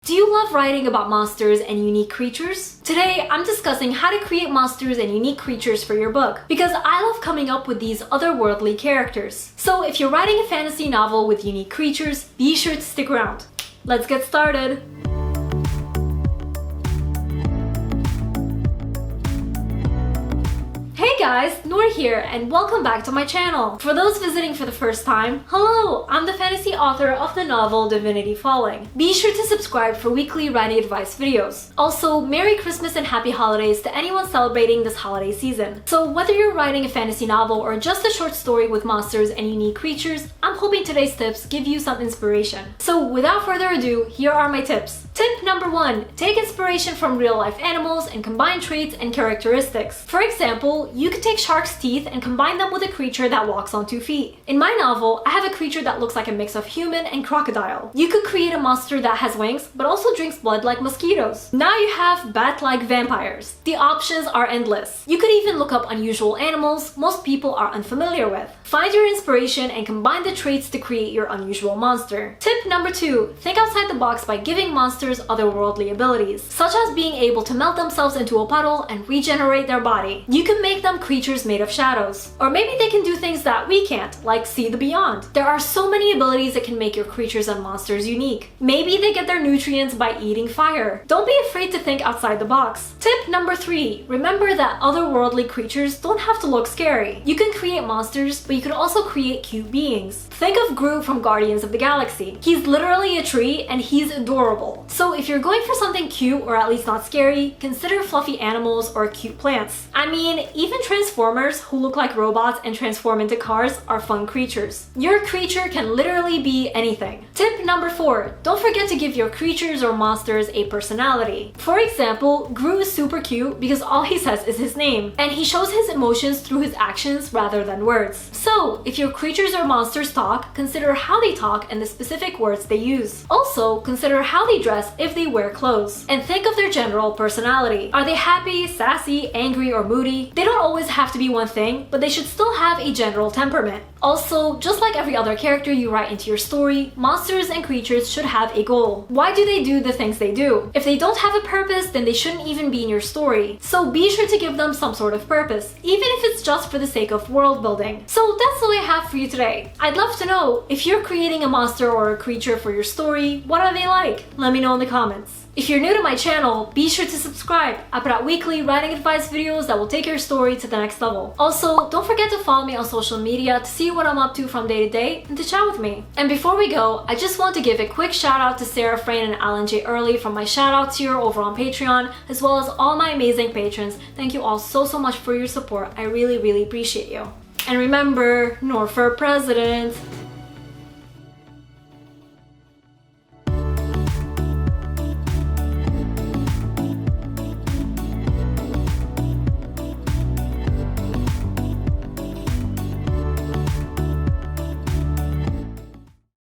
Do you love writing about monsters and unique creatures? Today, I'm discussing how to create monsters and unique creatures for your book, because I love coming up with these otherworldly characters. So if you're writing a fantasy novel with unique creatures, be sure to stick around. Let's get started! Hey guys, Nour here, and welcome back to my channel. For those visiting for the first time, hello! I'm the fantasy author of the novel Divinity Falling. Be sure to subscribe for weekly writing advice videos. Also, Merry Christmas and Happy Holidays to anyone celebrating this holiday season. So whether you're writing a fantasy novel or just a short story with monsters and unique creatures, I'm hoping today's tips give you some inspiration. So without further ado, here are my tips. Tip number 1. Take inspiration from real-life animals and combine traits and characteristics. For example, you could take shark's teeth and combine them with a creature that walks on 2 feet. In my novel, I have a creature that looks like a mix of human and crocodile. You could create a monster that has wings, but also drinks blood like mosquitoes. Now you have bat-like vampires. The options are endless. You could even look up unusual animals most people are unfamiliar with. Find your inspiration and combine the traits to create your unusual monster. Tip number 2. Think outside the box by giving monsters otherworldly abilities, such as being able to melt themselves into a puddle and regenerate their body. You can make them creatures made of shadows. Or maybe they can do things that we can't, like see the beyond. There are so many abilities that can make your creatures and monsters unique. Maybe they get their nutrients by eating fire. Don't be afraid to think outside the box. Tip number 3. Remember that otherworldly creatures don't have to look scary. You can create monsters, but you can also create cute beings. Think of Groot from Guardians of the Galaxy. He's literally a tree and he's adorable. So if you're going for something cute or at least not scary, consider fluffy animals or cute plants. I mean, even Transformers who look like robots and transform into cars are fun creatures. Your creature can literally be anything. Tip number 4. Don't forget to give your creatures or monsters a personality. For example, Groot is super cute because all he says is his name, and he shows his emotions through his actions rather than words. So if your creatures or monsters talk, consider how they talk and the specific words they use. Also, consider how they dress if they wear clothes. And think of their general personality. Are they happy, sassy, angry, or moody? They don't always have to be one thing, but they should still have a general temperament. Also, just like every other character you write into your story, monsters and creatures should have a goal. Why do they do the things they do? If they don't have a purpose, then they shouldn't even be in your story. So be sure to give them some sort of purpose, even if it's just for the sake of world building. So that's all I have for you today. I'd love to know, if you're creating a monster or a creature for your story, what are they like? Let me know in the comments. If you're new to my channel, be sure to subscribe. I put out weekly writing advice videos that will take your story to the next level. Also, don't forget to follow me on social media to see what I'm up to from day to day and to chat with me. And before we go, I just want to give a quick shout out to Sarah Frayne and Alan J. Early from my shout out tier over on Patreon, as well as all my amazing patrons. Thank you all so much for your support. I really appreciate you. And remember, Nour for president!